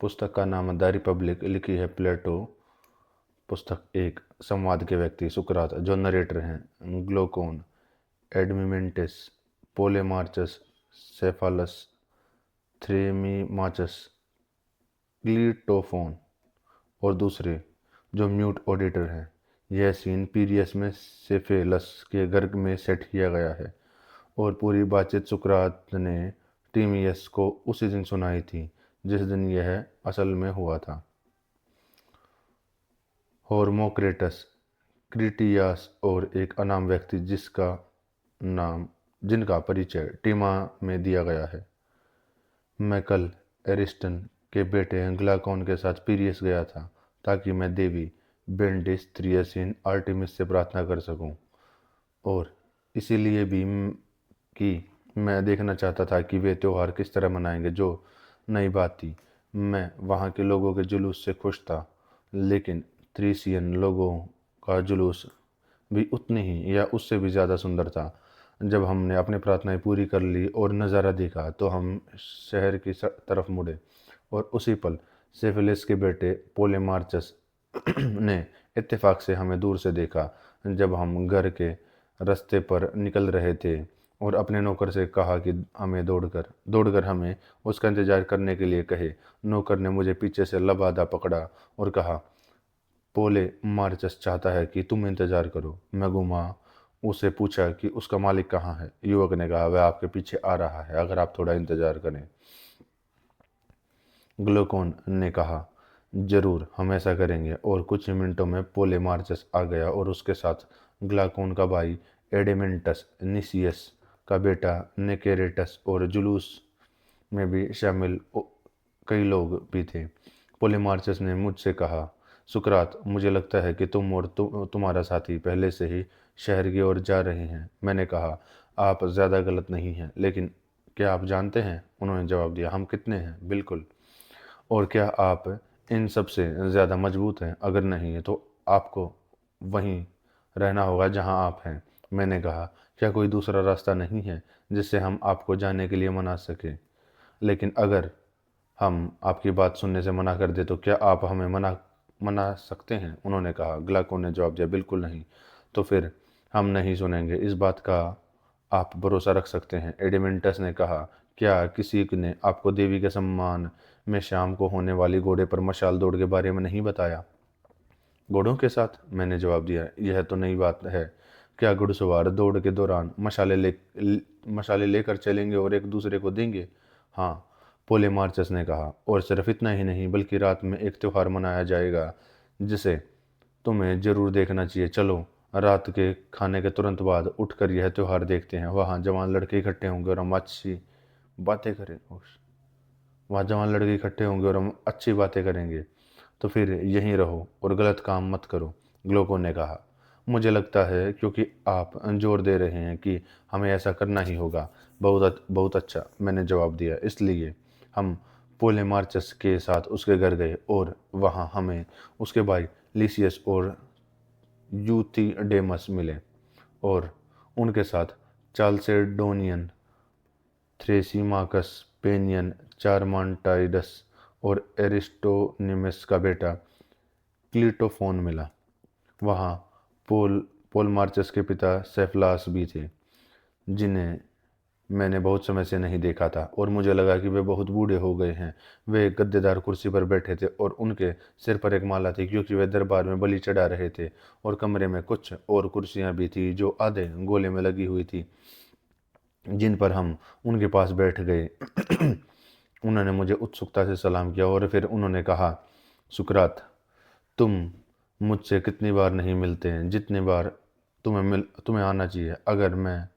पुस्तक का नाम द रिपब्लिक, लिखी है प्लेटो। पुस्तक 1, संवाद के व्यक्ति सुकरात। जो नरेटर हैं ग्लूकोन, एडमिमेंटिस, पोलेमार्चस, सेफालस, थ्रेमीमाचस, क्लीटोफोन और दूसरे जो म्यूट ऑडिटर हैं। यह सीन पीरियस में सेफेलस के घर में सेट किया गया है और पूरी बातचीत सुकरात ने टीमियस को उसी दिन सुनाई थी जिस दिन यह असल में हुआ था। होर्मोक्रेटस, क्रिटियास और एक अनाम व्यक्ति जिनका परिचय टीमा में दिया गया है। मैं कल एरिस्टन के बेटे ग्लाकोन के साथ पीरियस गया था ताकि मैं देवी बेंडिस थ्रियसिन आर्टेमिस से प्रार्थना कर सकूं, और इसीलिए भी कि मैं देखना चाहता था कि वे त्योहार किस तरह मनाएंगे। जो नई बात थी, मैं वहाँ के लोगों के जुलूस से खुश था, लेकिन थ्रीसियन लोगों का जुलूस भी उतनी ही या उससे भी ज़्यादा सुंदर था। जब हमने अपनी प्रार्थनाएं पूरी कर ली और नज़ारा देखा तो हम शहर की तरफ मुड़े, और उसी पल सेफिलिस के बेटे पोलेमार्चस ने इत्तेफाक से हमें दूर से देखा। जब हम घर के रास्ते पर निकल रहे थे और अपने नौकर से कहा कि हमें दौड़कर हमें उसका इंतजार करने के लिए कहे, नौकर ने मुझे पीछे से लबादा पकड़ा और कहा, पोले मार्चस चाहता है कि तुम इंतजार करो। मैं घुमा उसे पूछा कि उसका मालिक कहाँ है। युवक ने कहा, वह आपके पीछे आ रहा है, अगर आप थोड़ा इंतजार करें। ग्लूकोन ने कहा, जरूर, हम ऐसा करेंगे। और कुछ ही मिनटों में पोले मार्चस आ गया और उसके साथ ग्लाकोन का भाई एडेमेंटस, निसियस का बेटा नेकेरेटस और जुलूस में भी शामिल कई लोग भी थे। पोलेमार्चस ने मुझसे कहा, सुकरात, मुझे लगता है कि तुम और तुम्हारा साथी पहले से ही शहर की ओर जा रहे हैं। मैंने कहा, आप ज़्यादा गलत नहीं हैं, लेकिन क्या आप जानते हैं? उन्होंने जवाब दिया, हम कितने हैं? बिल्कुल। और क्या आप इन सब से ज़्यादा मजबूत हैं? अगर नहीं है तो आपको वहीं रहना होगा जहां आप हैं। मैंने कहा, क्या कोई दूसरा रास्ता नहीं है जिससे हम आपको जाने के लिए मना सकें? लेकिन अगर हम आपकी बात सुनने से मना कर दे तो क्या आप हमें मना सकते हैं? उन्होंने कहा। ग्लाको ने जवाब दिया, बिल्कुल नहीं। तो फिर हम नहीं सुनेंगे, इस बात का आप भरोसा रख सकते हैं। एडिमेंटस ने कहा, क्या किसी ने आपको देवी के सम्मान में शाम को होने वाली घोड़े पर मशाल दौड़ के बारे में नहीं बताया? घोड़ों के साथ? मैंने जवाब दिया, यह तो नई बात है। क्या घुड़सवार दौड़ के दौरान मशाले लेकर चलेंगे और एक दूसरे को देंगे? हाँ, पोलेमार्चस ने कहा। और सिर्फ इतना ही नहीं, बल्कि रात में एक त्योहार मनाया जाएगा जिसे तुम्हें जरूर देखना चाहिए। चलो, रात के खाने के तुरंत बाद उठकर यह त्योहार देखते हैं। वहाँ जवान लड़के इकट्ठे होंगे और हम अच्छी बातें करें वहाँ जवान लड़के इकट्ठे होंगे और हम अच्छी बातें करेंगे। तो फिर यहीं रहो और गलत काम मत करो, ग्लोको ने कहा। मुझे लगता है क्योंकि आप जोर दे रहे हैं कि हमें ऐसा करना ही होगा। बहुत अच्छा, मैंने जवाब दिया। इसलिए हम पोलेमार्चस के साथ उसके घर गए और वहाँ हमें उसके भाई लिसियस और यूथिडेमस मिले, और उनके साथ चाल्सेडोनियन, थ्रेसिमाकस, पेनियन, चारमांटाइडस और एरिस्टोनिमस का बेटा क्लीटोफोन मिला। वहाँ पोल पोल मार्चस के पिता सेफलास भी थे, जिन्हें मैंने बहुत समय से नहीं देखा था, और मुझे लगा कि वे बहुत बूढ़े हो गए हैं। वे एक गद्देदार कुर्सी पर बैठे थे और उनके सिर पर एक माला थी, क्योंकि वे दरबार में बलि चढ़ा रहे थे। और कमरे में कुछ और कुर्सियां भी थी जो आधे गोले में लगी हुई थी, जिन पर हम उनके पास बैठ गए। उन्होंने मुझे उत्सुकता से सलाम किया और फिर उन्होंने कहा, सुकरात, तुम मुझसे कितनी बार नहीं मिलते हैं जितनी बार तुम्हें आना चाहिए। अगर मैं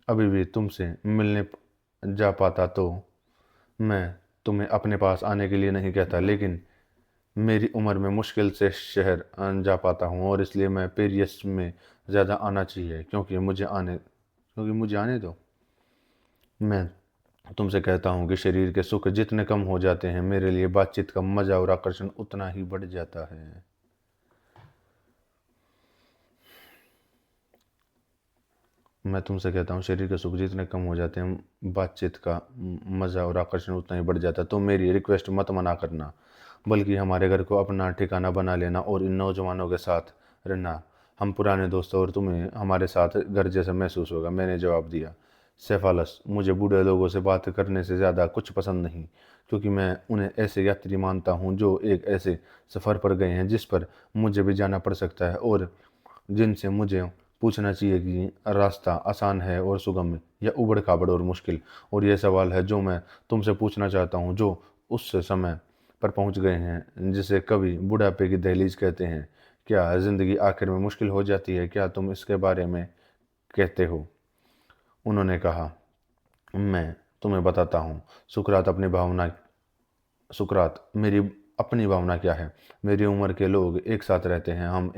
अभी भी तुमसे मिलने जा पाता तो मैं तुम्हें अपने पास आने के लिए नहीं कहता, लेकिन मेरी उम्र में मुश्किल से शहर जा पाता हूँ, और इसलिए मैं पेरियस में ज़्यादा आना चाहिए। क्योंकि मुझे आने दो। मैं तुमसे कहता हूँ कि शरीर के सुख जितने कम हो जाते हैं, मेरे लिए बातचीत का मजा और आकर्षण उतना ही बढ़ जाता है। मैं तुमसे कहता हूँ, शरीर के सुख जितने कम हो जाते हैं, बातचीत का मज़ा और आकर्षण उतना ही बढ़ जाता है। तो मेरी रिक्वेस्ट मत मना करना, बल्कि हमारे घर को अपना ठिकाना बना लेना और इन नौजवानों के साथ रहना। हम पुराने दोस्त और तुम्हें हमारे साथ घर जैसा महसूस होगा। मैंने जवाब दिया, सेफालस, मुझे बूढ़े लोगों से बात करने से ज़्यादा कुछ पसंद नहीं, क्योंकि मैं उन्हें ऐसे यात्री मानता हूँ जो एक ऐसे सफ़र पर गए हैं जिस पर मुझे भी जाना पड़ सकता है, और जिनसे मुझे पूछना चाहिए कि रास्ता आसान है और सुगम या उबड़ खाबड़ और मुश्किल। और यह सवाल है जो मैं तुमसे पूछना चाहता हूँ, जो उस समय पर पहुँच गए हैं जिसे कभी बुढ़ापे की दहलीज कहते हैं। क्या ज़िंदगी आखिर में मुश्किल हो जाती है? क्या तुम इसके बारे में कहते हो? उन्होंने कहा, मैं तुम्हें बताता हूँ सुकरात, मेरी अपनी भावना क्या है। मेरी उम्र के लोग एक साथ रहते हैं, हम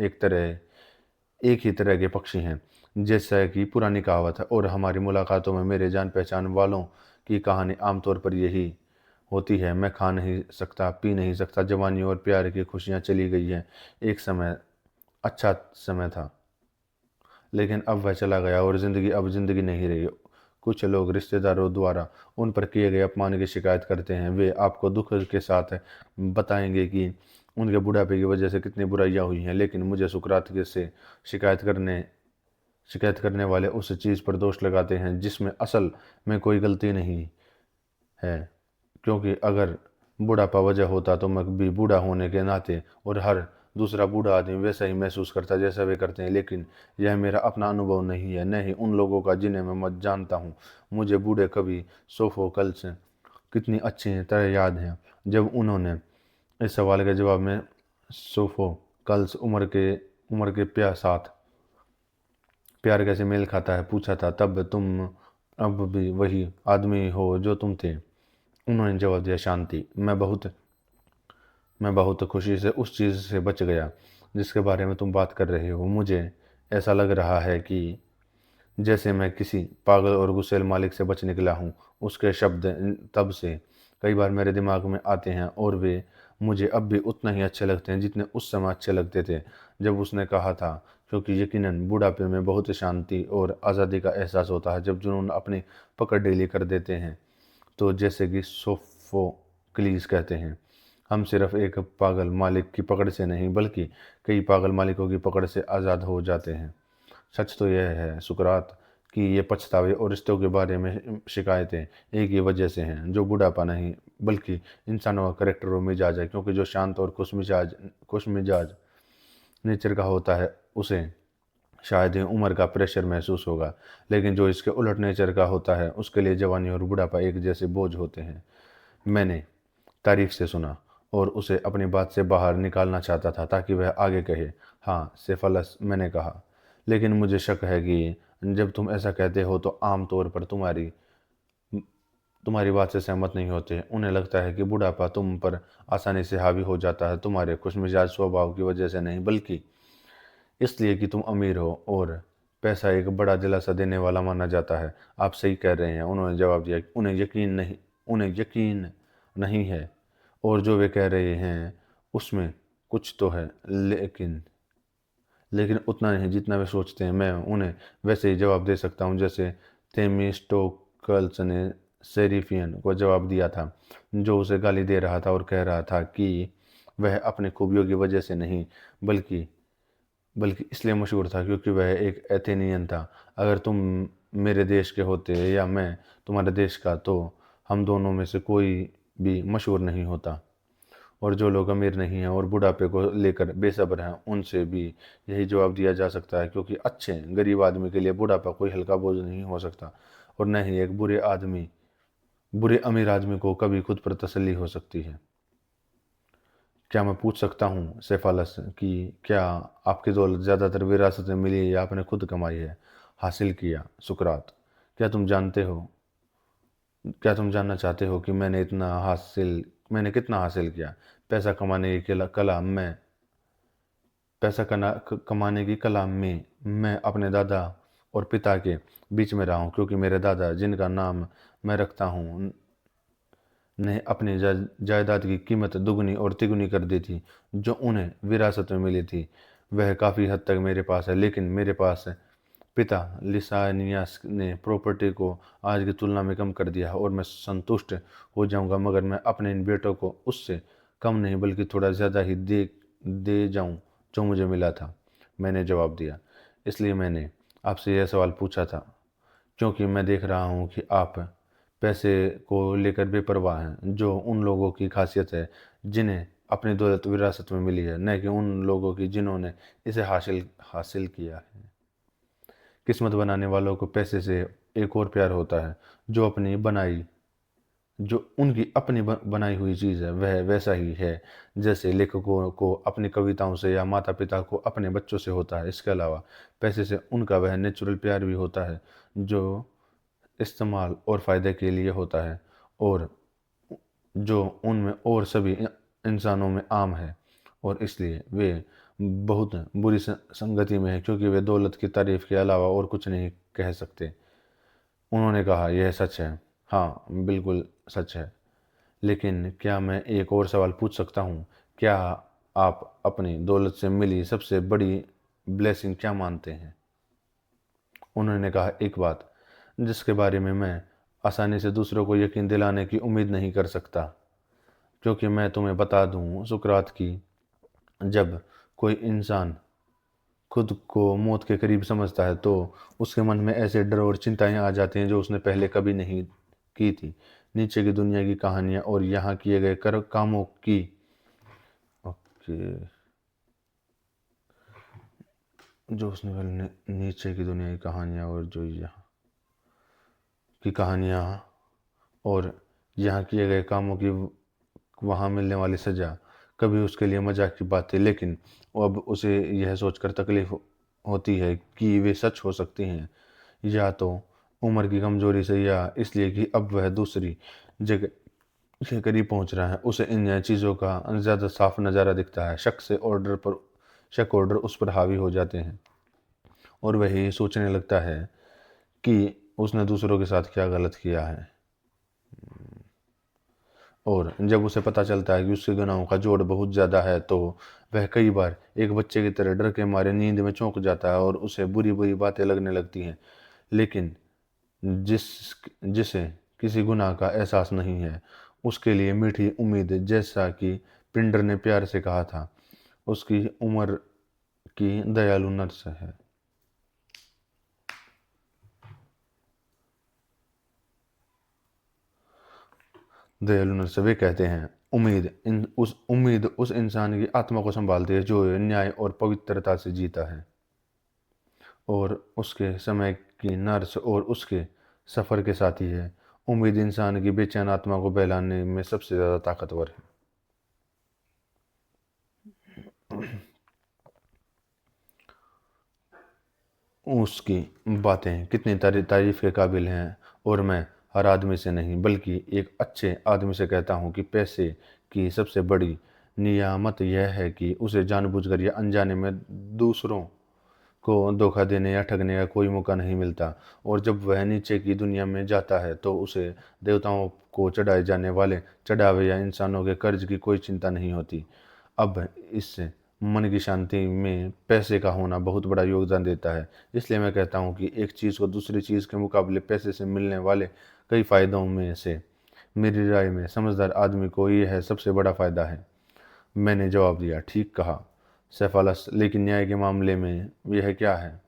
एक ही तरह के पक्षी हैं, जैसा कि पुरानी कहावत है, और हमारी मुलाकातों में मेरे जान पहचान वालों की कहानी आमतौर पर यही होती है। मैं खा नहीं सकता, पी नहीं सकता, जवानी और प्यार की खुशियाँ चली गई हैं। एक समय अच्छा समय था, लेकिन अब वह चला गया, और ज़िंदगी अब ज़िंदगी नहीं रही। कुछ लोग रिश्तेदारों द्वारा उन पर किए गए अपमान की शिकायत करते हैं। वे आपको दुख के साथ बताएंगे कि उनके बुढ़ापे की वजह से कितनी बुराइयां हुई हैं, लेकिन मुझे सुकरात के से शिकायत करने वाले उस चीज़ पर दोष लगाते हैं जिसमें असल में कोई गलती नहीं है। क्योंकि अगर बुढ़ापा वजह होता तो मैं भी बूढ़ा होने के नाते और हर दूसरा बूढ़ा आदमी वैसा ही महसूस करता जैसा वे करते हैं। लेकिन यह मेरा अपना अनुभव नहीं है, न ही उन लोगों का जिन्हें मैं मत जानता हूँ। मुझे बूढ़े कवि सोफोकल्स कितनी अच्छी तरह याद हैं, जब उन्होंने इस सवाल के जवाब में सोफोकल्स उम्र के साथ प्यार कैसे मेल खाता है पूछा था, तब तुम अब भी वही आदमी हो जो तुम थे। उन्होंने जवाब दिया, शांति। मैं बहुत खुशी से उस चीज़ से बच गया जिसके बारे में तुम बात कर रहे हो। मुझे ऐसा लग रहा है कि जैसे मैं किसी पागल और गुस्सैल मालिक से बच निकला हूँ। उसके शब्द तब से कई बार मेरे दिमाग में आते हैं, और वे मुझे अब भी उतना ही अच्छे लगते हैं जितने उस समय अच्छे लगते थे जब उसने कहा था। क्योंकि यकीनन बुढ़ापे में बहुत शांति और आज़ादी का एहसास होता है जब जुनून अपनी पकड़ ढीली कर देते हैं। तो जैसे कि सोफोक्लीस कहते हैं, हम सिर्फ एक पागल मालिक की पकड़ से नहीं, बल्कि कई पागल मालिकों की पकड़ से आज़ाद हो जाते हैं। सच तो यह है सुकरात कि ये पछतावे और रिश्तों के बारे में शिकायतें एक ही वजह से हैं, जो बुढ़ापा नहीं बल्कि इंसानों का करेक्टर और मिजाज है। क्योंकि जो शांत और खुश मिजाज नेचर का होता है उसे शायद ही उम्र का प्रेशर महसूस होगा, लेकिन जो इसके उलट नेचर का होता है उसके लिए जवानी और बुढ़ापा एक जैसे बोझ होते हैं। मैंने तारीफ से सुना और उसे अपनी बात से बाहर निकालना चाहता था ताकि वह आगे कहे, हाँ सेफलस, मैंने कहा, लेकिन मुझे शक है कि जब तुम ऐसा कहते हो तो आम तौर पर तुम्हारी बात से सहमत नहीं होते। उन्हें लगता है कि बुढ़ापा तुम पर आसानी से हावी हो जाता है, तुम्हारे खुशमिजाज स्वभाव की वजह से नहीं, बल्कि इसलिए कि तुम अमीर हो और पैसा एक बड़ा दिलासा देने वाला माना जाता है। आप सही कह रहे हैं, उन्होंने जवाब दिया। उन्हें यकीन नहीं है, और जो वे कह रहे हैं उसमें कुछ तो है, लेकिन उतना नहीं जितना वे सोचते हैं। मैं उन्हें वैसे ही जवाब दे सकता हूँ जैसे थेमिस्टोकल्स ने सेरिफियन को जवाब दिया था, जो उसे गाली दे रहा था और कह रहा था कि वह अपनी खूबियों की वजह से नहीं, बल्कि बल्कि इसलिए मशहूर था क्योंकि वह एक एथेनियन था। अगर तुम मेरे देश के होते या मैं तुम्हारे देश का, तो हम दोनों में से कोई भी मशहूर नहीं होता। और जो लोग अमीर नहीं हैं और बुढ़ापे को लेकर बेसब्र हैं, उनसे भी यही जवाब दिया जा सकता है, क्योंकि अच्छे गरीब आदमी के लिए बुढ़ापा कोई हल्का बोझ नहीं हो सकता, और न ही एक बुरे अमीर आदमी को कभी खुद पर तसल्ली हो सकती है। क्या मैं पूछ सकता हूँ सेफालस कि क्या आपकी दौलत ज़्यादातर विरासत में मिली है या आपने खुद कमाई है, हासिल किया? सुकरात, क्या तुम जानते हो क्या तुम जानना चाहते हो कि मैंने कितना हासिल किया? पैसा कमाने की कमाने की कला में मैं अपने दादा और पिता के बीच में रहा हूँ, क्योंकि मेरे दादा, जिनका नाम मैं रखता हूँ, ने अपनी जायदाद की कीमत दुगनी और तिगुनी कर दी थी जो उन्हें विरासत में मिली थी। वह काफ़ी हद तक मेरे पास है, लेकिन मेरे पास पिता लिसानियास ने प्रॉपर्टी को आज की तुलना में कम कर दिया और मैं संतुष्ट हो जाऊंगा, मगर मैं अपने इन बेटों को उससे कम नहीं बल्कि थोड़ा ज़्यादा ही दे दे जाऊं जो मुझे मिला था। मैंने जवाब दिया, इसलिए मैंने आपसे यह सवाल पूछा था क्योंकि मैं देख रहा हूँ कि आप पैसे को लेकर बेपरवाह हैं, जो उन लोगों की खासियत है जिन्हें अपनी दौलत विरासत में मिली है, न कि उन लोगों की जिन्होंने इसे हासिल हासिल किया है। किस्मत बनाने वालों को पैसे से एक और प्यार होता है, जो उनकी अपनी बनाई हुई चीज़ है वह वैसा ही है जैसे लेखकों को अपनी कविताओं से या माता पिता को अपने बच्चों से होता है। इसके अलावा पैसे से उनका वह नेचुरल प्यार भी होता है जो इस्तेमाल और फ़ायदे के लिए होता है और जो उनमें और सभी इंसानों में आम है, और इसलिए वे बहुत बुरी संगति में है क्योंकि वे दौलत की तारीफ के अलावा और कुछ नहीं कह सकते। उन्होंने कहा, यह सच है। हाँ, बिल्कुल सच है। लेकिन क्या मैं एक और सवाल पूछ सकता हूँ? क्या आप अपनी दौलत से मिली सबसे बड़ी ब्लेसिंग क्या मानते हैं? उन्होंने कहा, एक बात जिसके बारे में मैं आसानी से दूसरों को यकीन दिलाने की उम्मीद नहीं कर सकता। क्योंकि मैं तुम्हें बता दूं सुकरात की, जब कोई इंसान खुद को मौत के करीब समझता है तो उसके मन में ऐसे डर और चिंताएं आ जाती हैं जो उसने पहले कभी नहीं की थी। नीचे की दुनिया की कहानियां और यहाँ किए गए कर कामों की ओके जो उसने पहले नीचे की दुनिया की कहानियां और जो यहाँ की कहानियां और यहाँ किए गए कामों की वहाँ मिलने वाली सज़ा कभी उसके लिए मजाक की बात थी, लेकिन अब उसे यह सोचकर तकलीफ होती है कि वे सच हो सकती हैं, या तो उम्र की कमजोरी से या इसलिए कि अब वह दूसरी जगह के करीब पहुंच रहा है। उसे इन चीज़ों का ज़्यादा साफ नज़ारा दिखता है। शक ऑर्डर उस पर हावी हो जाते हैं और वह ये सोचने लगता है कि उसने दूसरों के साथ क्या गलत किया है। और जब उसे पता चलता है कि उसके गुनाहों का जोड़ बहुत ज़्यादा है तो वह कई बार एक बच्चे की तरह डर के मारे नींद में चौंक जाता है और उसे बुरी बुरी बातें लगने लगती हैं। लेकिन जिस जिसे किसी गुनाह का एहसास नहीं है उसके लिए मीठी उम्मीद, जैसा कि पिंडर ने प्यार से कहा था, उसकी उम्र की दयालु नर्स है। दयालु नर्स वे कहते हैं, उम्मीद उस इंसान की आत्मा को संभालती है जो न्याय और पवित्रता से जीता है, और उसके समय की नर्स और उसके सफ़र के साथी है। उम्मीद इंसान की बेचैन आत्मा को बहलाने में सबसे ज़्यादा ताकतवर है। उसकी बातें कितनी तारीफ के काबिल हैं, और मैं हर आदमी से नहीं बल्कि एक अच्छे आदमी से कहता हूँ कि पैसे की सबसे बड़ी नियामत यह है कि उसे जानबूझकर या अनजाने में दूसरों को धोखा देने या ठगने का कोई मौका नहीं मिलता। और जब वह नीचे की दुनिया में जाता है तो उसे देवताओं को चढ़ाए जाने वाले चढ़ावे या इंसानों के कर्ज की कोई चिंता नहीं होती। अब इससे मन की शांति में पैसे का होना बहुत बड़ा योगदान देता है। इसलिए मैं कहता हूँ कि एक चीज़ को दूसरी चीज़ के मुकाबले पैसे से मिलने वाले कई फायदों में से मेरी राय में समझदार आदमी को यह सबसे बड़ा फायदा है। मैंने जवाब दिया, ठीक कहा सेफालस, लेकिन न्याय के मामले में यह क्या है?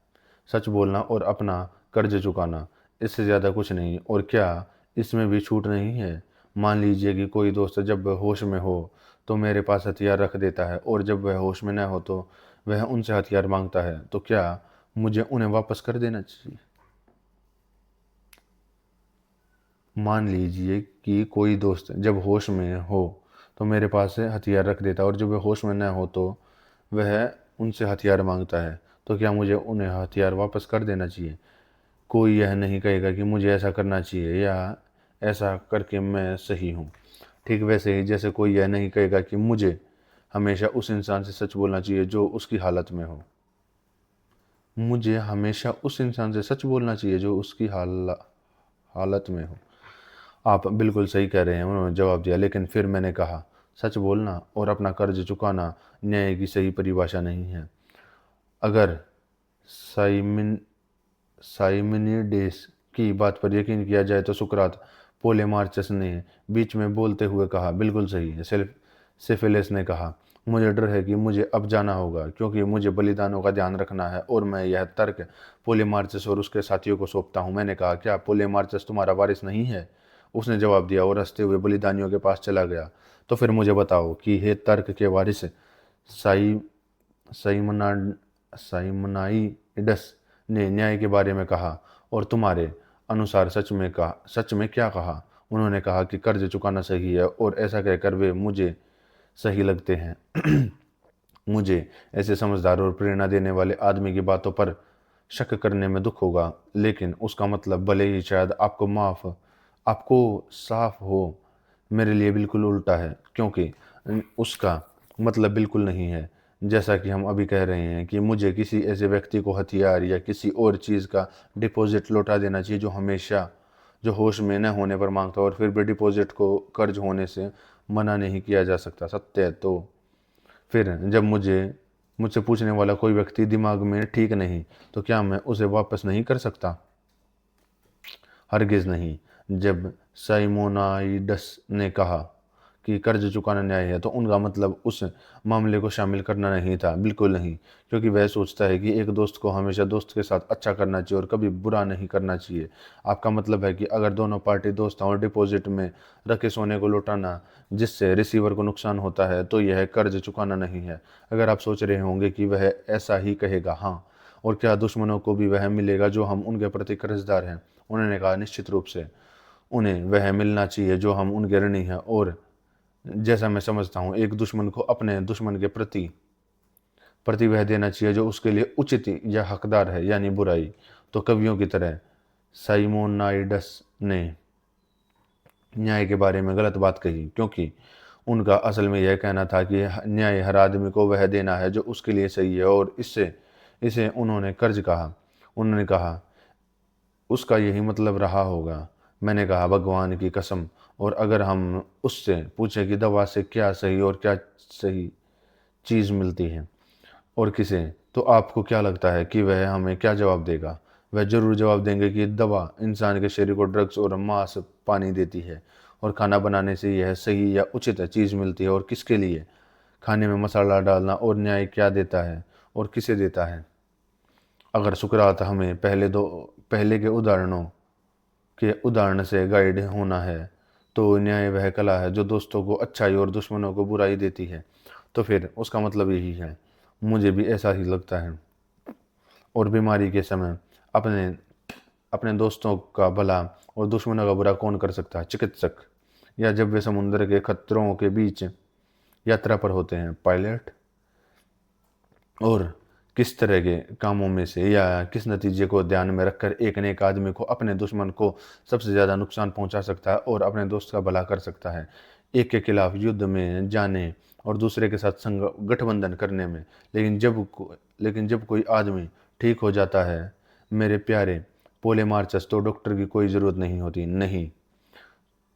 सच बोलना और अपना कर्ज चुकाना, इससे ज़्यादा कुछ नहीं। और क्या इसमें भी छूट नहीं है? मान लीजिए कि कोई दोस्त जब वह होश में हो तो मेरे पास हथियार रख देता है, और जब वह होश में न हो तो वह उनसे हथियार मांगता है, तो क्या मुझे उन्हें वापस कर देना चाहिए? मान लीजिए कि कोई दोस्त जब होश में हो तो मेरे पास से हथियार रख देता है, और जब वह होश में न हो तो वह उनसे हथियार मांगता है, तो क्या मुझे उन्हें हथियार वापस कर देना चाहिए? कोई यह नहीं कहेगा कि मुझे ऐसा करना चाहिए या ऐसा करके मैं सही हूँ। ठीक वैसे ही जैसे कोई यह नहीं कहेगा कि मुझे हमेशा उस इंसान से सच बोलना चाहिए जो उसकी हालत में हो। मुझे हमेशा उस इंसान से सच बोलना चाहिए जो उसकी हालत में हो। आप बिल्कुल सही कह रहे हैं, उन्होंने जवाब दिया। लेकिन फिर मैंने कहा, सच बोलना और अपना कर्ज चुकाना न्याय की सही परिभाषा नहीं है। अगर साइमन साइमनिडेस की बात पर यकीन किया जाए तो सुकरात, पोलेमार्चस ने बीच में बोलते हुए कहा, बिल्कुल सही है। सेफिलिस ने कहा, मुझे डर है कि मुझे अब जाना होगा क्योंकि मुझे बलिदानों का ध्यान रखना है और मैं यह तर्क पोलेमार्चस और उसके साथियों को सौंपता हूँ। मैंने कहा, क्या पोलेमार्चस तुम्हारा वारिस नहीं है? उसने जवाब दिया और हंसते हुए बलिदानियों के पास चला गया। तो फिर मुझे बताओ कि हे तर्क के वारिस साई साइमना साइमनाइडस ने न्याय के बारे में कहा, और तुम्हारे अनुसार सच में क्या कहा? उन्होंने कहा कि कर्ज चुकाना सही है, और ऐसा कहकर वे मुझे सही लगते हैं। मुझे ऐसे समझदार और प्रेरणा देने वाले आदमी की बातों पर शक करने में दुख होगा, लेकिन उसका मतलब भले ही शायद आपको साफ हो, मेरे लिए बिल्कुल उल्टा है, क्योंकि उसका मतलब बिल्कुल नहीं है जैसा कि हम अभी कह रहे हैं कि मुझे किसी ऐसे व्यक्ति को हथियार या किसी और चीज़ का डिपॉजिट लौटा देना चाहिए जो होश में न होने पर मांगता, और फिर भी डिपॉजिट को कर्ज होने से मना नहीं किया जा सकता। सत्य है तो फिर जब मुझसे पूछने वाला कोई व्यक्ति दिमाग में ठीक नहीं, तो क्या मैं उसे वापस नहीं कर सकता? हरगिज नहीं। जब साइमोनाइडस ने कहा कि कर्ज चुकाना न्याय है, तो उनका मतलब उस मामले को शामिल करना नहीं था, बिल्कुल नहीं, क्योंकि वह सोचता है कि एक दोस्त को हमेशा दोस्त के साथ अच्छा करना चाहिए और कभी बुरा नहीं करना चाहिए। आपका मतलब है कि अगर दोनों पार्टी दोस्त हों और डिपॉजिट में रखे सोने को लौटाना जिससे रिसीवर को नुकसान होता है, तो यह कर्ज चुकाना नहीं है। अगर आप सोच रहे होंगे कि वह ऐसा ही कहेगा, हाँ, और क्या दुश्मनों को भी वह मिलेगा जो हम उनके प्रति कर्जदार हैं? उन्होंने कहा, निश्चित रूप से उन्हें वह मिलना चाहिए जो हम उनके ऋणी हैं, और जैसा मैं समझता हूँ, एक दुश्मन को अपने दुश्मन के प्रति वह देना चाहिए जो उसके लिए उचित या हकदार है, यानी बुराई। तो कवियों की तरह साइमोनाइडस ने न्याय के बारे में गलत बात कही, क्योंकि उनका असल में यह कहना था कि न्याय हर आदमी को वह देना है जो उसके लिए सही है, और इससे इसे उन्होंने कर्ज कहा। उन्होंने कहा, उसका यही मतलब रहा होगा। मैंने कहा, भगवान की कसम, और अगर हम उससे पूछे कि दवा से क्या सही और क्या सही चीज़ मिलती है और किसे, तो आपको क्या लगता है कि वह हमें क्या जवाब देगा? वह जरूर जवाब देंगे कि दवा इंसान के शरीर को ड्रग्स और मांस पानी देती है, और खाना बनाने से यह सही या उचित चीज़ मिलती है और किसके लिए? खाने में मसाला डालना। और न्याय क्या देता है और किसे देता है? अगर सुकरात हमें पहले के उदाहरण से गाइड होना है, तो न्याय वह कला है जो दोस्तों को अच्छाई और दुश्मनों को बुराई देती है। तो फिर उसका मतलब यही है। मुझे भी ऐसा ही लगता है। और बीमारी के समय अपने अपने दोस्तों का भला और दुश्मनों का बुरा कौन कर सकता है? चिकित्सक, या जब वे समुद्र के खतरों के बीच यात्रा पर होते हैं, पायलट। और किस तरह के कामों में से या किस नतीजे को ध्यान में रखकर एक नेक आदमी को अपने दुश्मन को सबसे ज़्यादा नुकसान पहुंचा सकता है और अपने दोस्त का भला कर सकता है? एक के खिलाफ युद्ध में जाने और दूसरे के साथ गठबंधन करने में। लेकिन जब कोई आदमी ठीक हो जाता है, मेरे प्यारे पोलेमार्चस, तो डॉक्टर की कोई ज़रूरत नहीं होती, नहीं।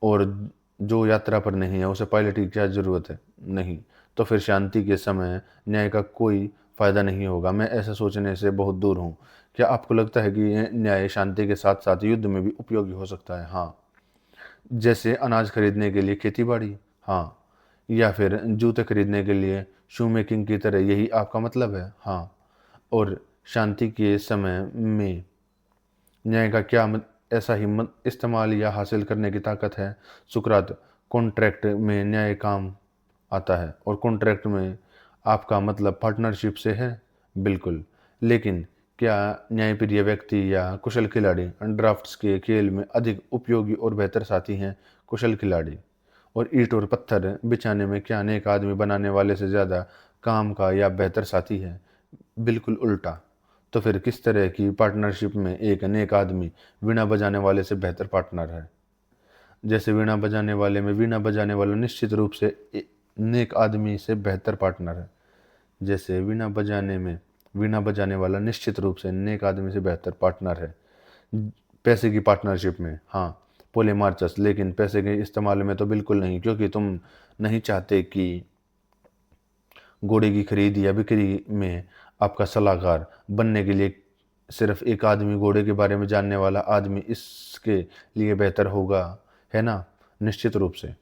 और जो यात्रा पर नहीं है उसे पायलट की क्या ज़रूरत है? नहीं। तो फिर शांति के समय न्याय का कोई फ़ायदा नहीं होगा। मैं ऐसा सोचने से बहुत दूर हूँ। क्या आपको लगता है कि यह न्याय शांति के साथ साथ युद्ध में भी उपयोगी हो सकता है? हाँ। जैसे अनाज खरीदने के लिए खेती बाड़ी? हाँ। या फिर जूते खरीदने के लिए शू मेकिंग की तरह? यही आपका मतलब है? हाँ। और शांति के समय में न्याय का क्या ऐसा ही इस्तेमाल या हासिल करने की ताकत है? सुकरात, कॉन्ट्रैक्ट में न्याय काम आता है, और कॉन्ट्रैक्ट में आपका मतलब पार्टनरशिप से है? बिल्कुल। लेकिन क्या न्यायप्रिय व्यक्ति या कुशल खिलाड़ी ड्राफ्ट्स के खेल में अधिक उपयोगी और बेहतर साथी हैं? कुशल खिलाड़ी। और ईंट और पत्थर बिछाने में क्या नेक आदमी बनाने वाले से ज़्यादा काम का या बेहतर साथी है? बिल्कुल उल्टा। तो फिर किस तरह की पार्टनरशिप में एक नेक आदमी वीणा बजाने वाले से बेहतर पार्टनर है? जैसे वीणा बजाने वाला निश्चित रूप से नेक आदमी से बेहतर पार्टनर है। जैसे वीणा बजाने वाला निश्चित रूप से नेक आदमी से बेहतर पार्टनर है। पैसे की पार्टनरशिप में, हाँ पोलेमार्चस, लेकिन पैसे के इस्तेमाल में तो बिल्कुल नहीं, क्योंकि तुम नहीं चाहते कि घोड़े की खरीद या बिक्री में आपका सलाहकार बनने के लिए सिर्फ एक आदमी घोड़े के बारे में जानने वाला आदमी इसके लिए बेहतर होगा, है ना? निश्चित रूप से।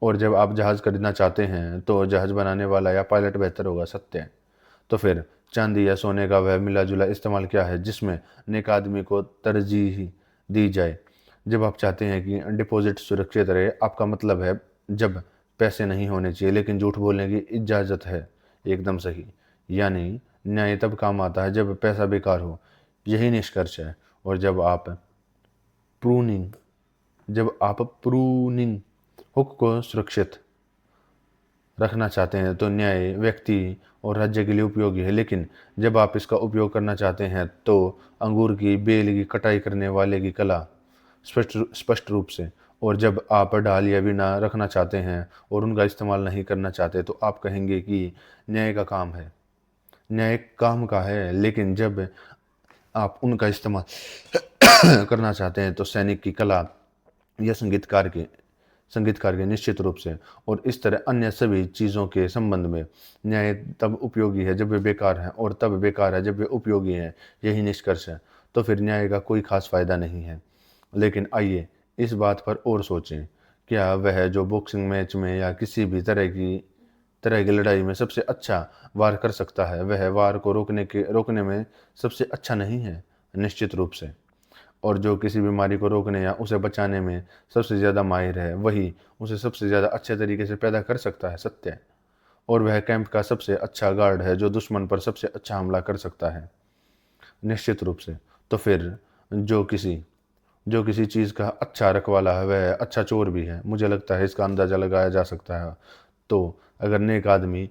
और जब आप जहाज़ खरीदना चाहते हैं तो जहाज़ बनाने वाला या पायलट बेहतर होगा, सत्य है। तो फिर चांदी या सोने का वह मिला जुला इस्तेमाल क्या है जिसमें नेक आदमी को तरजीह दी जाए? जब आप चाहते हैं कि डिपॉजिट सुरक्षित रहे, आपका मतलब है जब पैसे नहीं होने चाहिए लेकिन झूठ बोलने की इजाज़त है। एकदम सही। यानी न्याय तब काम आता है जब पैसा बेकार हो, यही निष्कर्ष है। और प्रूनिंग जब आप प्रूनिंग हुक को सुरक्षित रखना चाहते हैं तो न्याय व्यक्ति और राज्य के लिए उपयोगी है, लेकिन जब आप इसका उपयोग करना चाहते हैं तो अंगूर की बेल की कटाई करने वाले की कला स्पष्ट स्पष्ट रूप से। और जब आप डाल या वीणा रखना चाहते हैं और उनका इस्तेमाल नहीं करना चाहते तो आप कहेंगे कि न्याय का काम है, न्याय काम का है। लेकिन जब आप उनका इस्तेमाल करना चाहते हैं तो सैनिक की कला या संगीतकार के निश्चित रूप से। और इस तरह अन्य सभी चीज़ों के संबंध में न्याय तब उपयोगी है जब वे बेकार हैं और तब बेकार है जब वे उपयोगी हैं, यही निष्कर्ष है। तो फिर न्याय का कोई खास फायदा नहीं है। लेकिन आइए इस बात पर और सोचें, क्या वह जो बॉक्सिंग मैच में या किसी भी तरह की लड़ाई में सबसे अच्छा वार कर सकता है, वह वार को रोकने में सबसे अच्छा नहीं है? निश्चित रूप से। और जो किसी बीमारी को रोकने या उसे बचाने में सबसे ज़्यादा माहिर है, वही उसे सबसे ज़्यादा अच्छे तरीके से पैदा कर सकता है, सत्य है। और वह कैंप का सबसे अच्छा गार्ड है जो दुश्मन पर सबसे अच्छा हमला कर सकता है, निश्चित रूप से। तो फिर जो किसी जो किसी चीज़ का अच्छा रखवाला है वह अच्छा चोर भी है, मुझे लगता है इसका अंदाज़ा लगाया जा सकता है। तो अगर नेक आदमी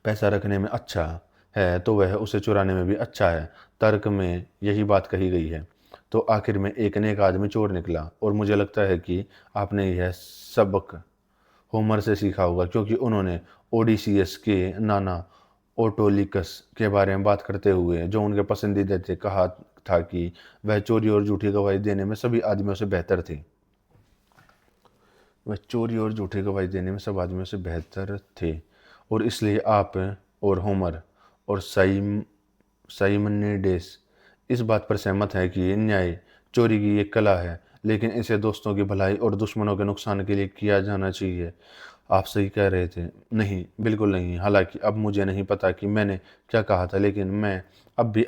पैसा रखने में अच्छा है तो वह उसे चुराने में भी अच्छा है। तर्क में यही बात कही गई है। तो आखिर में एक नेक आदमी चोर निकला। और मुझे लगता है कि आपने यह सबक होमर से सीखा होगा, क्योंकि उन्होंने ओडिसियस के नाना ओटोलिकस के बारे में बात करते हुए जो उनके पसंदीदा थे कहा था कि वह चोरी और झूठी गवाही देने में सभी आदमियों से बेहतर थे। वह चोरी और झूठी गवाही देने में सब आदमियों से बेहतर थे। और इसलिए आप और होमर और साइमनिडेस इस बात पर सहमत है कि न्याय चोरी की एक कला है, लेकिन इसे दोस्तों की भलाई और दुश्मनों के नुकसान के लिए किया जाना चाहिए। आप सही कह रहे थे। नहीं, बिल्कुल नहीं। हालांकि अब मुझे नहीं पता कि मैंने क्या कहा था, लेकिन मैं अब भी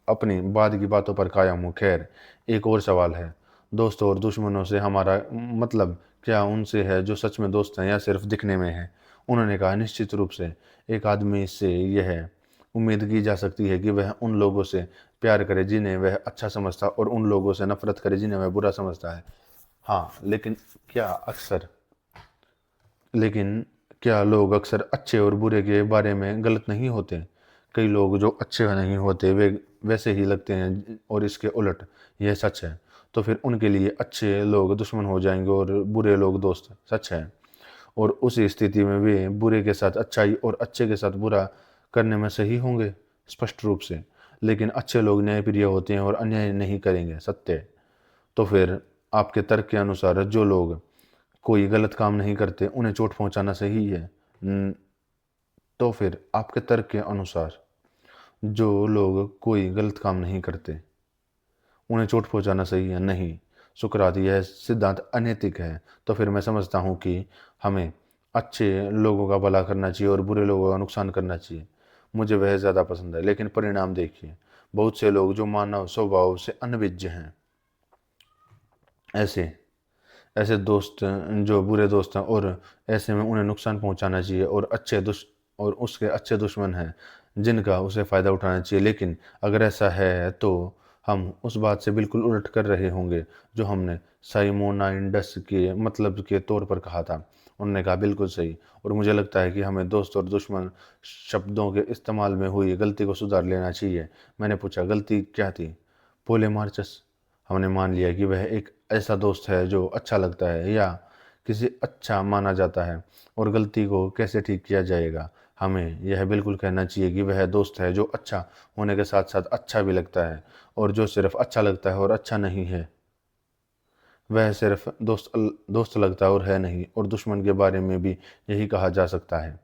अपनी बाद की बातों पर कायम हूँ। खैर, एक और सवाल है, दोस्तों और दुश्मनों से हमारा मतलब क्या उनसे है जो सच में दोस्त हैं या सिर्फ दिखने में है? उन्होंने कहा, निश्चित रूप से। एक आदमी से यह उम्मीद की जा सकती है कि वह उन लोगों से प्यार करे जिन्हें वह अच्छा समझता और उन लोगों से नफरत करे जिन्हें वह बुरा समझता है। हाँ, लेकिन क्या लोग अक्सर अच्छे और बुरे के बारे में गलत नहीं होते? कई लोग जो अच्छे नहीं होते वे वैसे ही लगते हैं और इसके उलट यह सच है। तो फिर उनके लिए अच्छे लोग दुश्मन हो जाएंगे और बुरे लोग दोस्त, सच है। और उस स्थिति में वे बुरे के साथ अच्छाई और अच्छे के साथ बुरा करने में सही होंगे, स्पष्ट रूप से। लेकिन अच्छे लोग न्यायप्रिय होते हैं और अन्याय नहीं करेंगे, सत्य है। तो फिर आपके तर्क के अनुसार जो लोग कोई गलत काम नहीं करते उन्हें चोट पहुंचाना सही है? न- तो फिर आपके तर्क के अनुसार जो लोग कोई गलत काम नहीं करते उन्हें चोट पहुंचाना सही है? नहीं सुकरात, यह सिद्धांत अनैतिक है। तो फिर मैं समझता हूँ कि हमें अच्छे लोगों का भला करना चाहिए और बुरे लोगों का नुकसान करना चाहिए। मुझे वह ज़्यादा पसंद है। लेकिन परिणाम देखिए, बहुत से लोग जो मानव स्वभाव से अनभिज्ञ हैं, ऐसे ऐसे दोस्त जो बुरे दोस्त हैं, और ऐसे में उन्हें नुकसान पहुंचाना चाहिए। और उसके अच्छे दुश्मन हैं जिनका उसे फ़ायदा उठाना चाहिए। लेकिन अगर ऐसा है तो हम उस बात से बिल्कुल उलट कर रहे होंगे जो हमने साइमोनाइडस के मतलब के तौर पर कहा था। उन्होंने कहा, बिल्कुल सही। और मुझे लगता है कि हमें दोस्त और दुश्मन शब्दों के इस्तेमाल में हुई गलती को सुधार लेना चाहिए। मैंने पूछा, गलती क्या थी? पोलेमार्चस, हमने मान लिया कि वह एक ऐसा दोस्त है जो अच्छा लगता है या किसी अच्छा माना जाता है। और गलती को कैसे ठीक किया जाएगा? हमें यह बिल्कुल कहना चाहिए कि वह दोस्त है जो अच्छा होने के साथ साथ अच्छा भी लगता है, और जो सिर्फ अच्छा लगता है और अच्छा नहीं है वह सिर्फ दोस्त लगता है और है नहीं। और दुश्मन के बारे में भी यही कहा जा सकता है।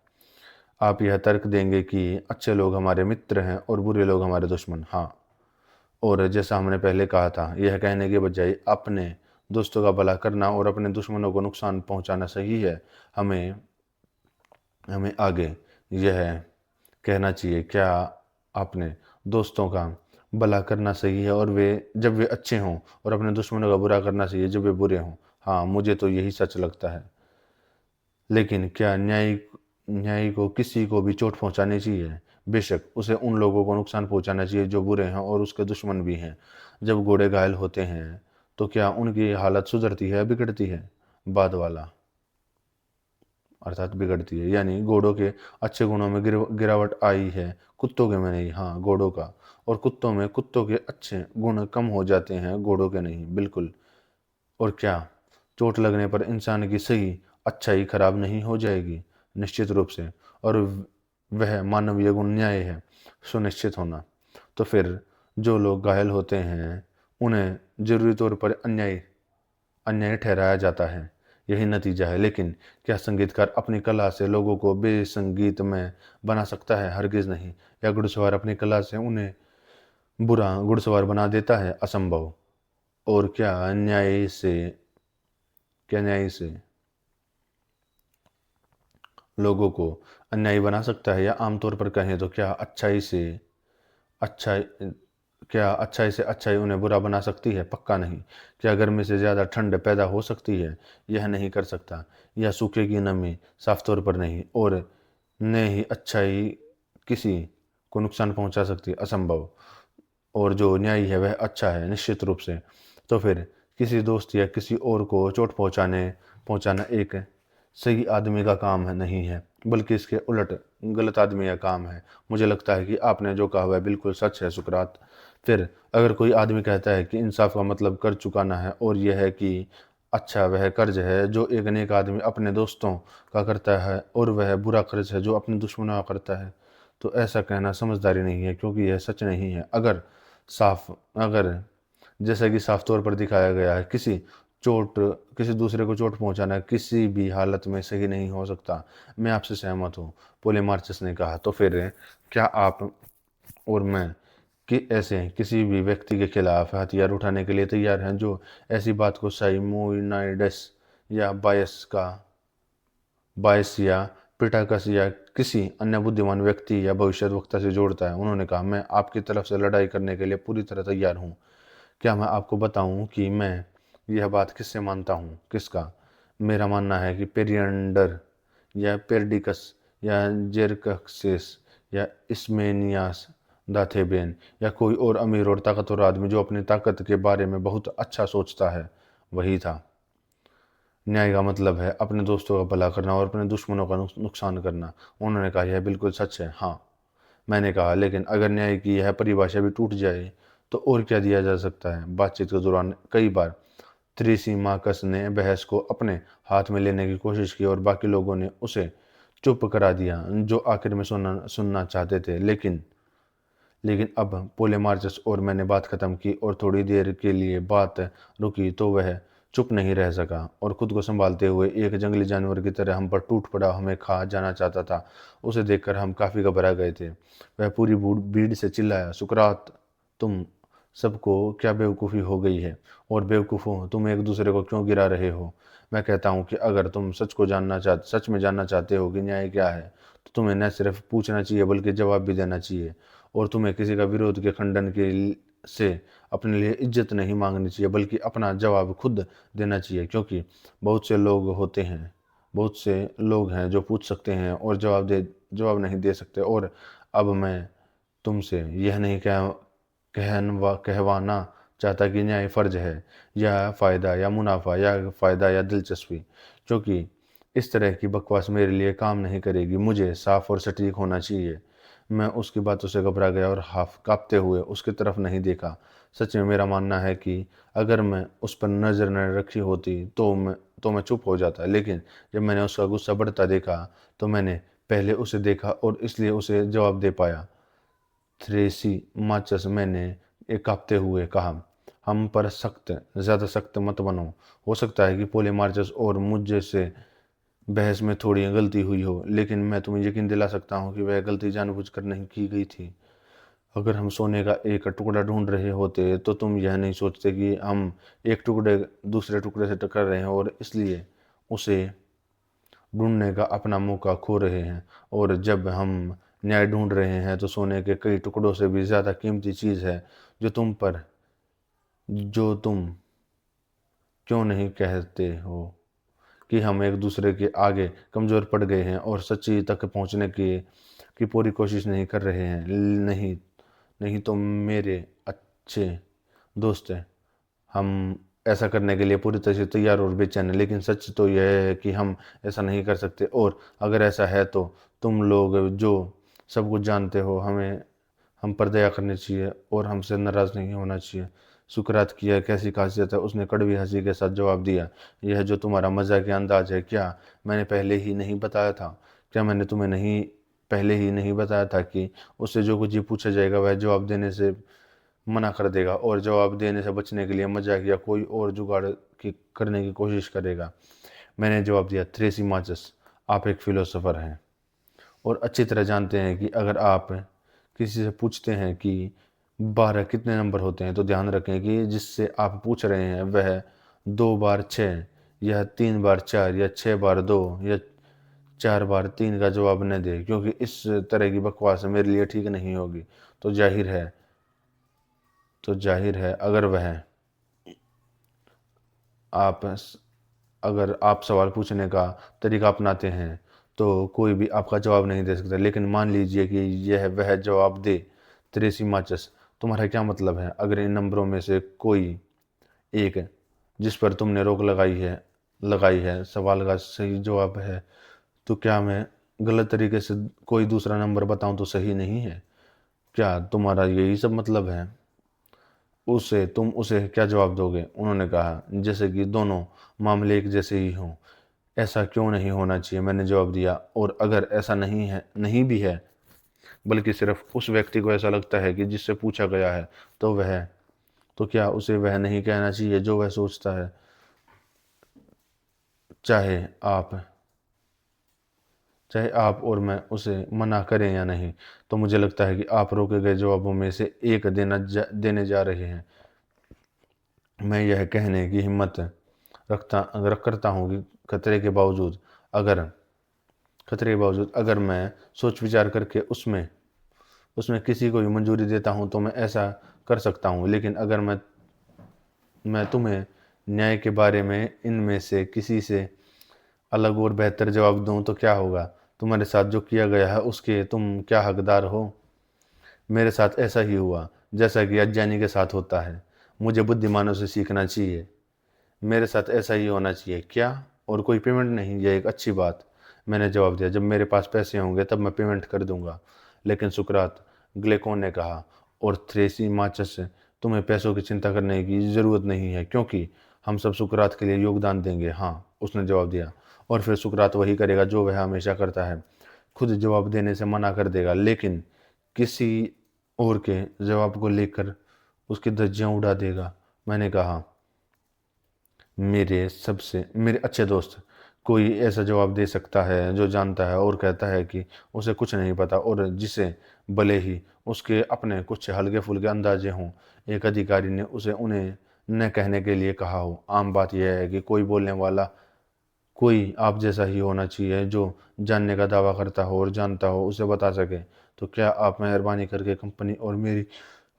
आप यह तर्क देंगे कि अच्छे लोग हमारे मित्र हैं और बुरे लोग हमारे दुश्मन। हाँ, और जैसा हमने पहले कहा था, यह कहने के बजाय अपने दोस्तों का भला करना और अपने दुश्मनों को नुकसान पहुंचाना सही है। हमें हमें आगे यह कहना चाहिए, क्या अपने दोस्तों का भला करना सही है और वे जब वे अच्छे हों, और अपने दुश्मनों का बुरा करना चाहिए जब वे बुरे हों। हाँ, मुझे तो यही सच लगता है। लेकिन क्या न्याय को किसी को भी चोट पहुंचानी चाहिए? बेशक उसे उन लोगों को नुकसान पहुंचाना चाहिए जो बुरे हैं और उसके दुश्मन भी हैं। जब घोड़े घायल होते हैं तो क्या उनकी हालत सुधरती है या बिगड़ती है? बाद वाला, अर्थात बिगड़ती है। यानी घोड़ों के अच्छे गुणों में गिरावट आई है, कुत्तों के में नहीं। हाँ, घोड़ों का और कुत्तों में, कुत्तों के अच्छे गुण कम हो जाते हैं, घोड़ों के नहीं। बिल्कुल। और क्या चोट लगने पर इंसान की सही अच्छाई खराब नहीं हो जाएगी? निश्चित रूप से। और वह मानवीय गुण न्याय है, सुनिश्चित होना। तो फिर जो लोग घायल होते हैं उन्हें जरूरी तौर पर अन्याय अन्याय ठहराया जाता है, यही नतीजा है। लेकिन क्या संगीतकार अपनी कला से लोगों को बेसंगीतमय बना सकता है? हरगिज नहीं। या घुड़सवार अपनी कला से उन्हें बुरा घुड़सवार बना देता है? असंभव। और क्या न्याय से लोगों को अन्यायी बना सकता है? या आमतौर पर कहें तो अच्छाई अच्छाई उन्हें बुरा बना सकती है? पक्का नहीं। क्या गर्मी से ज़्यादा ठंड पैदा हो सकती है? यह नहीं कर सकता। या सूखे की नमी? साफ तौर पर नहीं। और न ही अच्छाई किसी को नुकसान पहुंचा सकती है? असंभव। और जो न्यायी है वह अच्छा है, निश्चित रूप से। तो फिर किसी दोस्त या किसी और को चोट पहुंचाना एक सही आदमी का काम है नहीं है, बल्कि इसके उलट गलत आदमी का काम है। मुझे लगता है कि आपने जो कहा वह बिल्कुल सच है, सुकरात। फिर अगर कोई आदमी कहता है कि इंसाफ का मतलब कर चुकाना है, और यह है कि अच्छा वह कर्ज है जो एक नेक आदमी अपने दोस्तों का करता है, और वह बुरा कर्ज है जो अपने दुश्मनों का करता है, तो ऐसा कहना समझदारी नहीं है, क्योंकि यह सच नहीं है। साफ अगर जैसा कि साफ तौर पर दिखाया गया है, चोट किसी दूसरे को चोट पहुंचाना किसी भी हालत में सही नहीं हो सकता। मैं आपसे सहमत हूँ, पोलेमार्चस ने कहा। तो फिर क्या आप और मैं कि ऐसे किसी भी व्यक्ति के खिलाफ हथियार उठाने के लिए तैयार हैं जो ऐसी बात को साइमोइनाइडस या बायस या पिटाकस या किसी अन्य बुद्धिमान व्यक्ति या भविष्यवक्ता से जोड़ता है? उन्होंने कहा, मैं आपकी तरफ से लड़ाई करने के लिए पूरी तरह तैयार हूँ। क्या मैं आपको बताऊं कि मैं यह बात किससे मानता हूँ? किसका? मेरा मानना है कि पेरियंडर या पेरडिकस या जेरकसेस या इस्मेनियास द थेबेन या कोई और अमीर और ताकतवर आदमी जो अपनी ताकत के बारे में बहुत अच्छा सोचता है, वही था। न्याय का मतलब है अपने दोस्तों का भला करना और अपने दुश्मनों का नुकसान करना। उन्होंने कहा, यह बिल्कुल सच है। हाँ, मैंने कहा, लेकिन अगर न्याय की यह परिभाषा भी टूट जाए तो और क्या दिया जा सकता है? बातचीत के दौरान कई बार थ्रीसिमाकस ने बहस को अपने हाथ में लेने की कोशिश की और बाकी लोगों ने उसे चुप करा दिया, जो आखिर में सुनना चाहते थे। लेकिन अब पोलेमार्चस और मैंने बात खत्म की और थोड़ी देर के लिए बात रुकी तो वह चुप नहीं रह सका और खुद को संभालते हुए एक जंगली जानवर की तरह हम पर टूट पड़ा, हमें खा जाना चाहता था। उसे देखकर हम काफी घबरा गए थे। वह पूरी भीड़ से चिल्लाया, सुकरात, तुम सबको क्या बेवकूफ़ी हो गई है? और बेवकूफ़ों, तुम एक दूसरे को क्यों गिरा रहे हो? मैं कहता हूँ कि अगर तुम सच में जानना चाहते हो कि न्याय क्या है, तो तुम्हें न सिर्फ पूछना चाहिए बल्कि जवाब भी देना चाहिए। और तुम्हें किसी का विरोध के खंडन के से अपने लिए इज्जत नहीं मांगनी चाहिए, बल्कि अपना जवाब खुद देना चाहिए। क्योंकि बहुत से लोग हैं जो पूछ सकते हैं और जवाब नहीं दे सकते। और अब मैं तुमसे यह नहीं कहवाना चाहता कि न्याय फर्ज है या फ़ायदा या मुनाफा या फ़ायदा या दिलचस्पी, क्योंकि इस तरह की बकवास मेरे लिए काम नहीं करेगी। मुझे साफ और सटीक होना चाहिए। मैं उसकी बातों से घबरा गया और हाफ कांपते हुए उसकी तरफ नहीं देखा। सच में मेरा मानना है कि अगर मैं उस पर नज़र न रखी होती तो मैं चुप हो जाता। लेकिन जब मैंने उसका गुस्सा बढ़ता देखा तो मैंने पहले उसे देखा और इसलिए उसे जवाब दे पाया। थ्रेसिमाचस, मैंने एक कांपते हुए कहा, हम पर ज़्यादा सख्त मत बनो। हो सकता है कि पोलेमार्चस और मुझ जैसे बहस में थोड़ी गलती हुई हो, लेकिन मैं तुम्हें यकीन दिला सकता हूँ कि वह गलती जानबूझकर नहीं की गई थी। अगर हम सोने का एक टुकड़ा ढूंढ रहे होते तो तुम यह नहीं सोचते कि हम एक टुकड़े दूसरे टुकड़े से टकरा रहे हैं और इसलिए उसे ढूंढने का अपना मौका खो रहे हैं। और जब हम न्याय ढूंढ रहे हैं तो सोने के कई टुकड़ों से भी ज़्यादा कीमती चीज़ है जो तुम क्यों नहीं कहते हो कि हम एक दूसरे के आगे कमज़ोर पड़ गए हैं और सच्चाई तक पहुंचने की पूरी कोशिश नहीं कर रहे हैं। नहीं, नहीं तो मेरे अच्छे दोस्त, हम ऐसा करने के लिए पूरी तरह से तैयार और बेचैन हैं, लेकिन सच तो यह है कि हम ऐसा नहीं कर सकते। और अगर ऐसा है तो तुम लोग जो सब कुछ जानते हो, हम पर दया करनी चाहिए और हमसे नाराज़ नहीं होना चाहिए। सुकरात की यह कैसी खासियत है? उसने कड़वी हंसी के साथ जवाब दिया। यह जो तुम्हारा मजाकिया अंदाज है, क्या मैंने पहले ही नहीं बताया था? क्या मैंने तुम्हें नहीं पहले ही नहीं बताया था कि उससे जो कुछ ही पूछा जाएगा वह जवाब देने से मना कर देगा और जवाब देने से बचने के लिए मजाकिया कोई और जुगाड़ करने की कोशिश करेगा? मैंने जवाब दिया, थ्रेसी माचस, आप एक फिलोसोफर हैं और अच्छी तरह जानते हैं कि अगर आप किसी से पूछते हैं कि 12 कितने नंबर होते हैं, तो ध्यान रखें कि जिससे आप पूछ रहे हैं वह 2 बार 6 या 3 बार 4 या 6 बार 2 या 4 बार 3 का जवाब न दे, क्योंकि इस तरह की बकवास मेरे लिए ठीक नहीं होगी। तो जाहिर है तो जाहिर है आप अगर आप सवाल पूछने का तरीका अपनाते हैं तो कोई भी आपका जवाब नहीं दे सकता। लेकिन मान लीजिए कि यह वह जवाब दे, त्रेसी माचस, तुम्हारा क्या मतलब है? अगर इन नंबरों में से कोई एक जिस पर तुमने रोक लगाई है सवाल का सही जवाब है, तो क्या मैं गलत तरीके से कोई दूसरा नंबर बताऊं तो सही नहीं है? क्या तुम्हारा यही सब मतलब है? तुम उसे क्या जवाब दोगे? उन्होंने कहा, जैसे कि दोनों मामले एक जैसे ही हों। ऐसा क्यों नहीं होना चाहिए? मैंने जवाब दिया। और अगर ऐसा नहीं भी है, बल्कि सिर्फ उस व्यक्ति को ऐसा लगता है कि जिससे पूछा गया है, तो क्या उसे वह नहीं कहना चाहिए जो वह सोचता है, चाहे आप चाहे आप और मैं उसे मना करें या नहीं? तो मुझे लगता है कि आप रोके गए जवाबों में से एक देने जा रहे हैं। मैं यह कहने की हिम्मत रख करता हूँ कि अगर खतरे के बावजूद अगर मैं सोच विचार करके उसमें उसमें किसी को भी मंजूरी देता हूँ तो मैं ऐसा कर सकता हूँ। लेकिन अगर मैं तुम्हें न्याय के बारे में इनमें से किसी से अलग और बेहतर जवाब दूँ तो क्या होगा? तुम्हारे साथ जो किया गया है उसके तुम क्या हकदार हो? मेरे साथ ऐसा ही हुआ जैसा कि अज्ञानी के साथ होता है। मुझे बुद्धिमानों से सीखना चाहिए। मेरे साथ ऐसा ही होना चाहिए क्या? और कोई पेमेंट नहीं, यह एक अच्छी बात। मैंने जवाब दिया, जब मेरे पास पैसे होंगे तब मैं पेमेंट कर दूंगा। लेकिन सुकरात, ग्लेकोन ने कहा, और थ्रेसी माचस, तुम्हें पैसों की चिंता करने की ज़रूरत नहीं है, क्योंकि हम सब सुकरात के लिए योगदान देंगे। हाँ, उसने जवाब दिया। और फिर सुकरात वही करेगा जो वह हमेशा करता है, खुद जवाब देने से मना कर देगा, लेकिन किसी और के जवाब को लेकर उसकी धज्जियां उड़ा देगा। मैंने कहा, मेरे अच्छे दोस्त, कोई ऐसा जवाब दे सकता है जो जानता है और कहता है कि उसे कुछ नहीं पता, और जिसे भले ही उसके अपने कुछ हल्के फुल्के अंदाजे हों। एक अधिकारी ने उसे उन्हें न कहने के लिए कहा हो। आम बात यह है कि कोई बोलने वाला कोई आप जैसा ही होना चाहिए, जो जानने का दावा करता हो और जानता हो उसे बता सके। तो क्या आप मेहरबानी करके कंपनी और मेरी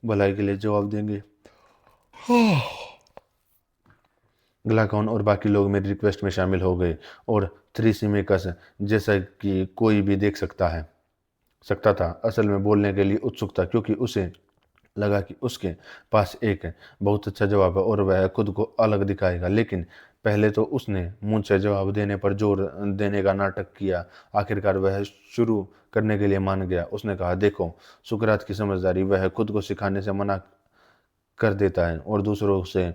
भलाई के लिए जवाब देंगे? ग्लाकॉन और बाकी लोग मेरी रिक्वेस्ट में शामिल हो गए, और थ्रीसिमेकस, जैसा कि कोई भी देख सकता था, असल में बोलने के लिए उत्सुक था, क्योंकि उसे लगा कि उसके पास एक बहुत अच्छा जवाब है और वह खुद को अलग दिखाएगा। लेकिन पहले तो उसने मुझसे जवाब देने पर जोर देने का नाटक किया। आखिरकार वह शुरू करने के लिए मान गया। उसने कहा, देखो, सुकरात की समझदारी, वह खुद को सिखाने से मना कर देता है और दूसरों से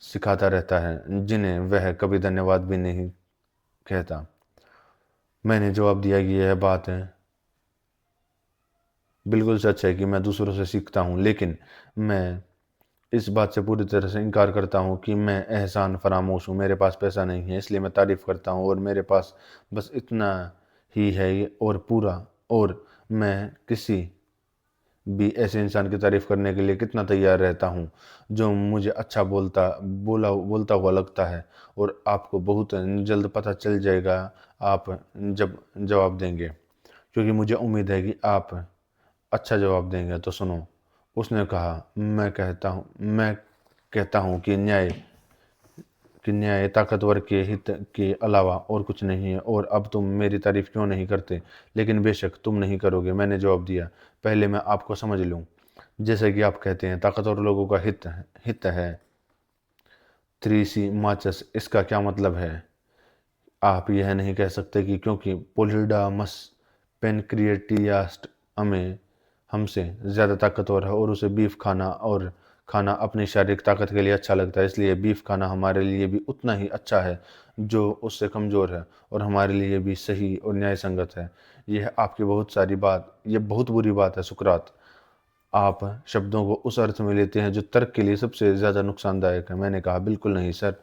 सिखाता रहता है जिन्हें वह कभी धन्यवाद भी नहीं कहता। मैंने जवाब दिया कि यह बात है बिल्कुल सच है कि मैं दूसरों से सीखता हूँ, लेकिन मैं इस बात से पूरी तरह से इनकार करता हूँ कि मैं एहसान फरामोश हूँ। मेरे पास पैसा नहीं है इसलिए मैं तारीफ़ करता हूँ, और मेरे पास बस इतना ही है और पूरा। और मैं किसी भी ऐसे इंसान की तारीफ़ करने के लिए कितना तैयार रहता हूँ जो मुझे अच्छा बोलता हुआ लगता है। और आपको बहुत जल्द पता चल जाएगा आप जब जवाब देंगे, क्योंकि मुझे उम्मीद है कि आप अच्छा जवाब देंगे। तो सुनो, उसने कहा, मैं कहता हूँ कि न्याय ताकतवर के हित के अलावा और कुछ नहीं है, और अब तुम मेरी तारीफ क्यों नहीं करते? लेकिन बेशक तुम नहीं करोगे, मैंने जवाब दिया। पहले मैं आपको समझ लूं। जैसे कि आप कहते हैं ताकतवर लोगों का हित है थ्रीसी माचस, इसका क्या मतलब है? आप यह नहीं कह सकते कि क्योंकि पोलिडामस पेनक्रिएटियास्ट हमें हमसे ज़्यादा ताकतवर है और उसे बीफ खाना अपनी शारीरिक ताकत के लिए अच्छा लगता है, इसलिए बीफ खाना हमारे लिए भी उतना ही अच्छा है जो उससे कमज़ोर है, और हमारे लिए भी सही और न्याय संगत है। यह बहुत बुरी बात है सुकरात। आप शब्दों को उस अर्थ में लेते हैं जो तर्क के लिए सबसे ज़्यादा नुकसानदायक है। मैंने कहा, बिल्कुल नहीं सर,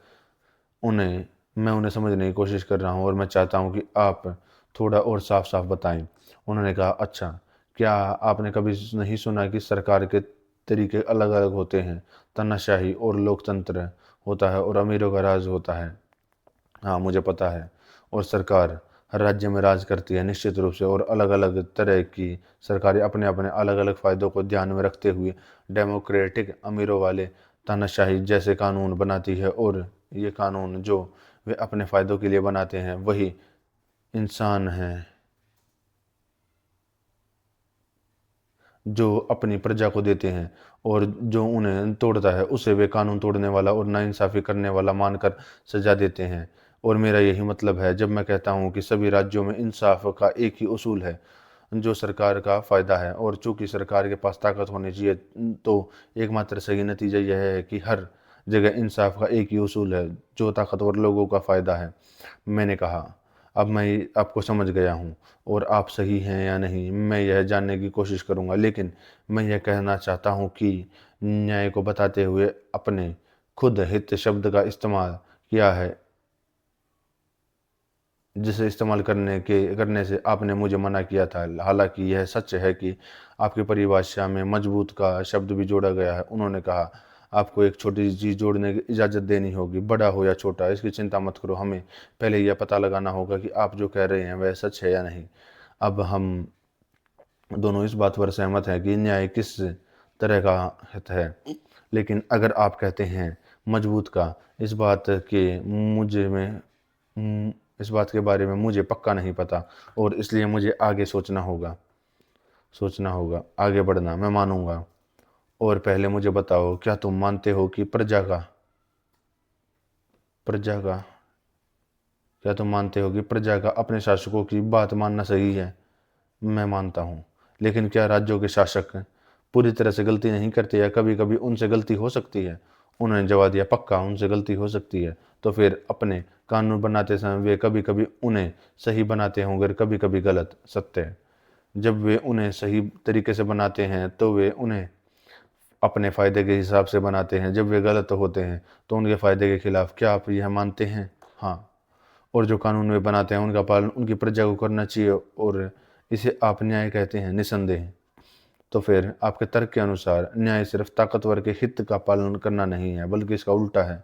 उन्हें मैं उन्हें समझने की कोशिश कर रहा हूँ और मैं चाहता हूँ कि आप थोड़ा और साफ साफ बताएं। उन्होंने कहा, अच्छा, क्या आपने कभी नहीं सुना कि सरकार के तरीके अलग अलग होते हैं? तानाशाही और लोकतंत्र होता है और अमीरों का राज होता है। हाँ, मुझे पता है। और सरकार हर राज्य में राज करती है निश्चित रूप से, और अलग अलग तरह की सरकारें अपने अपने अलग अलग फ़ायदों को ध्यान में रखते हुए डेमोक्रेटिक अमीरों वाले तानाशाही जैसे कानून बनाती है। और ये कानून जो वे अपने फ़ायदों के लिए बनाते हैं वही इंसान हैं जो अपनी प्रजा को देते हैं, और जो उन्हें तोड़ता है उसे वे कानून तोड़ने वाला और नाइंसाफ़ी करने वाला मानकर सजा देते हैं। और मेरा यही मतलब है जब मैं कहता हूँ कि सभी राज्यों में इंसाफ का एक ही उसूल है जो सरकार का फ़ायदा है। और चूंकि सरकार के पास ताकत होनी चाहिए, तो एकमात्र सही नतीजा यह है कि हर जगह इंसाफ का एक ही उसूल है जो ताकतवर लोगों का फ़ायदा है। मैंने कहा, अब मैं आपको समझ गया हूँ, और आप सही हैं या नहीं मैं यह जानने की कोशिश करूँगा, लेकिन मैं यह कहना चाहता हूँ कि न्याय को बताते हुए अपने खुद हित शब्द का इस्तेमाल किया है, जिसे इस्तेमाल करने से आपने मुझे मना किया था। हालांकि यह सच है कि आपकी परिभाषा में मजबूत का शब्द भी जोड़ा गया है। उन्होंने कहा, आपको एक छोटी सी चीज़ जोड़ने की इजाज़त देनी होगी, बड़ा हो या छोटा, इसकी चिंता मत करो। हमें पहले यह पता लगाना होगा कि आप जो कह रहे हैं वह सच है या नहीं। अब हम दोनों इस बात पर सहमत हैं कि न्याय किस तरह का हित है, लेकिन अगर आप कहते हैं मजबूत का, इस बात के मुझे में इस बात के बारे में मुझे पक्का नहीं पता, और इसलिए मुझे आगे सोचना होगा। आगे बढ़ना मैं मानूंगा। और पहले मुझे बताओ, क्या तुम मानते हो कि प्रजा का क्या तुम मानते हो कि प्रजा का अपने शासकों की बात मानना सही है? मैं मानता हूँ। लेकिन क्या राज्यों के शासक पूरी तरह से गलती नहीं करते, या कभी कभी उनसे गलती हो सकती है? उन्होंने जवाब दिया, पक्का उनसे गलती हो सकती है। तो फिर अपने कानून बनाते समय वे कभी कभी उन्हें सही बनाते होंगे और कभी कभी गलत। सत्य है। जब वे उन्हें सही तरीके से बनाते हैं तो वे उन्हें अपने फ़ायदे के हिसाब से बनाते हैं। जब वे गलत होते हैं तो उनके फ़ायदे के खिलाफ। क्या आप यह मानते हैं? हाँ। और जो कानून वे बनाते हैं उनका पालन उनकी प्रजा को करना चाहिए, और इसे आप न्याय कहते हैं, निसंदेह। तो फिर आपके तर्क के अनुसार न्याय सिर्फ ताकतवर के हित का पालन करना नहीं है, बल्कि इसका उल्टा है।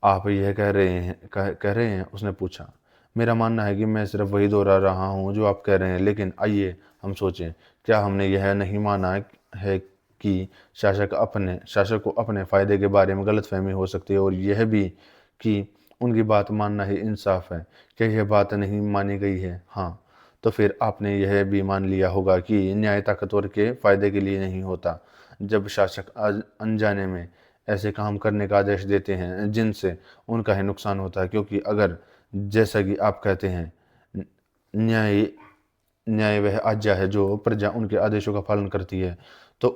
आप यह कह रहे हैं, उसने पूछा। मेरा मानना है कि मैं सिर्फ वही दोहरा रहा हूँ जो आप कह रहे हैं, लेकिन आइए हम सोचें, क्या हमने यह नहीं माना है कि शासक को अपने फ़ायदे के बारे में गलतफहमी हो सकती है, और यह भी कि उनकी बात मानना ही इंसाफ है? क्या यह बात नहीं मानी गई है? हाँ। तो फिर आपने यह भी मान लिया होगा कि न्याय ताकतवर के फ़ायदे के लिए नहीं होता। जब शासक अनजाने में ऐसे काम करने का आदेश देते हैं जिनसे उनका ही नुकसान होता है, क्योंकि अगर, जैसा कि आप कहते हैं, न्याय न्याय वह आज्ञा है जो प्रजा उनके आदेशों का पालन करती है, तो